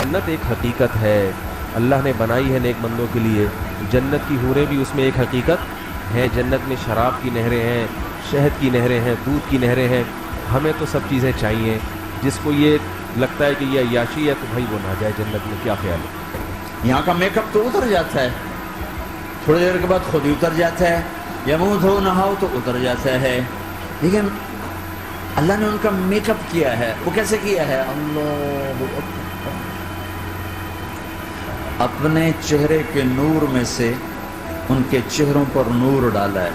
जन्नत एक हकीकत है, अल्लाह ने बनाई है नेक बंदों के लिए। जन्नत की हूरें भी उसमें एक हकीकत है। जन्नत में शराब की नहरें हैं, शहद की नहरें हैं, दूध की नहरें हैं। हमें तो सब चीज़ें चाहिए। जिसको ये लगता है कि ये अय्याशी है तो भाई वो ना जाए जन्नत में। क्या ख्याल है? यहाँ का मेकअप तो उतर जाता है, थोड़ी देर के बाद खुद ही उतर जाता है, या मुँह धो नहाओ तो उतर जाता है। लेकिन अल्लाह ने उनका मेकअप किया है। वो कैसे किया है? अल्लाह अपने चेहरे के नूर में से उनके चेहरों पर नूर डाला है।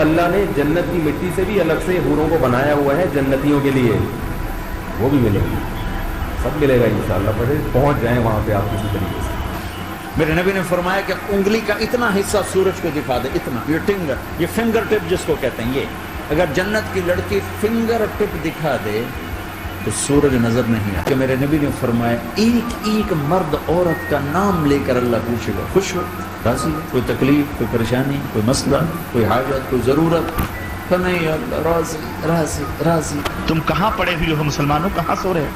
अल्लाह ने जन्नत की मिट्टी से भी अलग से हूरों को बनाया हुआ है जन्नतियों के लिए। वो भी मिलेगी, सब मिलेगा इंशाअल्लाह। बस पहुंच जाएं वहां पे आप किसी तरीके से। मेरे नबी ने फरमाया कि उंगली का इतना हिस्सा सूरज को दिखा दे, इतना, ये फिंगर टिप जिसको कहते हैं, ये अगर जन्नत की लड़की फिंगर टिप दिखा दे तो सूरज नजर नहीं आता। कि मेरे नबी ने फरमाया एक एक मर्द औरत का नाम लेकर अल्लाह पूछेगा, खुश हो, राजी, कोई तकलीफ, कोई परेशानी, कोई मसला, कोई हाजत, कोई जरूरत? तो नहीं अल्लाह, राजी राजी राजी। तुम कहाँ पड़े हुए हो मुसलमानों, कहाँ सो रहे हो?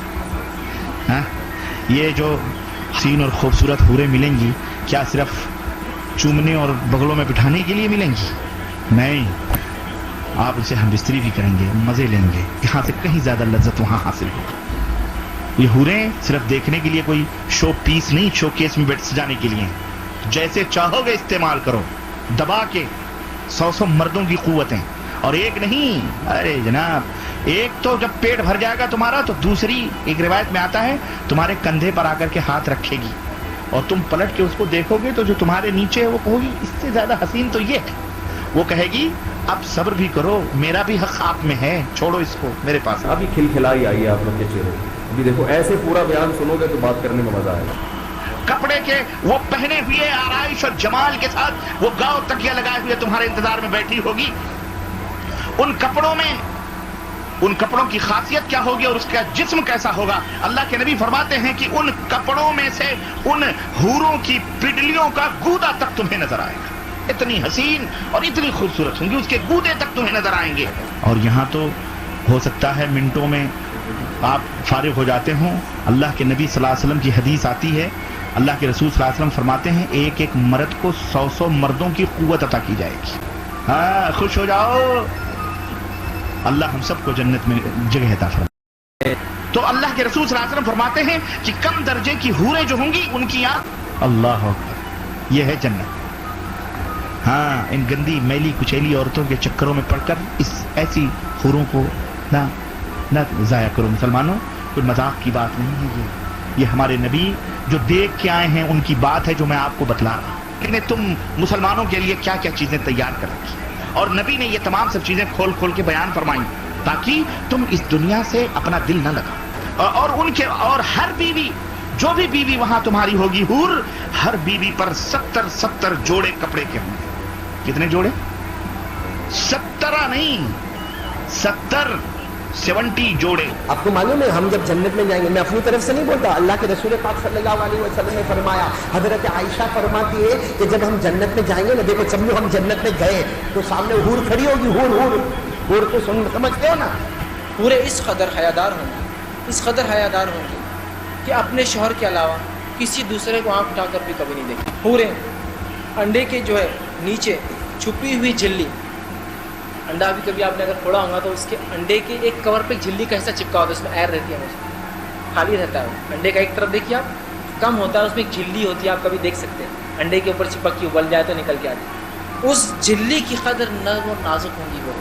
हाँ, ये जो हसीन और खूबसूरत हूरें मिलेंगी, क्या सिर्फ चूमने और बगलों में बिठाने के लिए मिलेंगी? नहीं, आप उनसे हम बिस्तरी भी करेंगे, मजे लेंगे, यहाँ से कहीं ज्यादा लज्जत वहां हासिल होगी। ये हूरें सिर्फ देखने के लिए कोई शो पीस नहीं, शो केस में बैठ सजाने के लिए। जैसे चाहोगे इस्तेमाल करो, दबा के 100 मर्दों की कुव्वतें, और एक नहीं, अरे जनाब, एक तो जब पेट भर जाएगा तुम्हारा तो दूसरी, एक रिवायत में आता है, तुम्हारे कंधे पर आकर के हाथ रखेगी और तुम पलट के उसको देखोगे तो जो तुम्हारे नीचे है वो कहोगी इससे ज्यादा हसीन तो ये है। वो कहेगी अब सब्र भी करो, मेरा भी हक आप में है, छोड़ो इसको, मेरे पास। अभी खिलखिलाई आई है आप लोग के चेहरे। अभी देखो, ऐसे पूरा बयान सुनोगे तो बात करने में मजा आएगा। कपड़े के वो पहने हुए आराइश और जमाल के साथ वो गाँव तकिया लगाए हुए तुम्हारे इंतजार में बैठी होगी। उन कपड़ों की खासियत क्या होगी और उसका जिस्म कैसा होगा? अल्लाह के नबी फरमाते हैं कि उन कपड़ों में से उन हूरों की पिडलियों का गूदा तक तुम्हें नजर आएगा। इतनी हसीन और इतनी खूबसूरत होंगी, उसके गूदे तक तुम्हें नजर आएंगे। और यहाँ तो हो सकता है मिनटों में आप फारिग हो जाते हो। अल्लाह के नबी सल्लल्लाहु अलैहि वसल्लम की हदीस आती है, अल्लाह के रसूल सल्लल्लाहु अलैहि वसल्लम फरमाते हैं एक एक मर्द को 100 मर्दों की कुव्वत अता की जाएगी। हाँ, खुश हो जाओ, अल्लाह हम सबको जन्नत में जगह अता फरमाए। तो अल्लाह के रसूल सल्लल्लाहु अलैहि वसल्लम फरमाते हैं कि कम दर्जे की हूरें जो होंगी उनकी यहाँ अल्लाह अकबर, यह है जन्नत। हाँ, इन गंदी मैली कुचैली औरतों के चक्करों में पड़कर इस ऐसी हूरों को ना जाया करो मुसलमानों। कोई मजाक की बात नहीं है ये हमारे नबी जो देख के आए हैं उनकी बात है जो मैं आपको बतला रहा हूँ कि तुम मुसलमानों के लिए क्या क्या चीजें तैयार कर रखी, और नबी ने ये तमाम सब चीजें खोल खोल के बयान फरमाई ताकि तुम इस दुनिया से अपना दिल न लगाओ। और हर बीवी, जो भी बीवी वहां तुम्हारी होगी हूर, हर बीवी पर 70 जोड़े कपड़े के होंगे। कितने जोड़े? 70 नहीं, 70 जोड़े। आपको मालूम है हम जब जन्नत में जाएंगे, मैं अपनी तरफ से नहीं बोलता, अल्लाह के रसूल पाक सल्लल्लाहु अलैहि वसल्लम ने फरमाया, हजरत आयशा फरमाती है कि जब हम जन्नत में जाएंगे ना, देखो जब हम जन्नत में गए तो सामने हूर खड़ी होगी, हूर को समझते हो ना, पूरे इस कदर हयादार होंगे कि अपने शौहर के अलावा किसी दूसरे को आंख उठाकर भी कभी नहीं देखी। पूरे अंडे के जो है नीचे छुपी हुई झिल्ली, अंडा भी कभी आपने अगर फोड़ा होगा तो उसके अंडे के एक कवर पे झिल्ली का हिस्सा चिपका होता है, उसमें एयर रहती है, हमेशा खाली रहता है। अंडे का एक तरफ देखिए आप, कम होता है, उसमें एक झिल्ली होती है, आप कभी देख सकते हैं, अंडे के ऊपर चिपक के उबल जाए तो निकल के आती है। उस झिल्ली की कदर नर्म और नाजुक होंगी वो,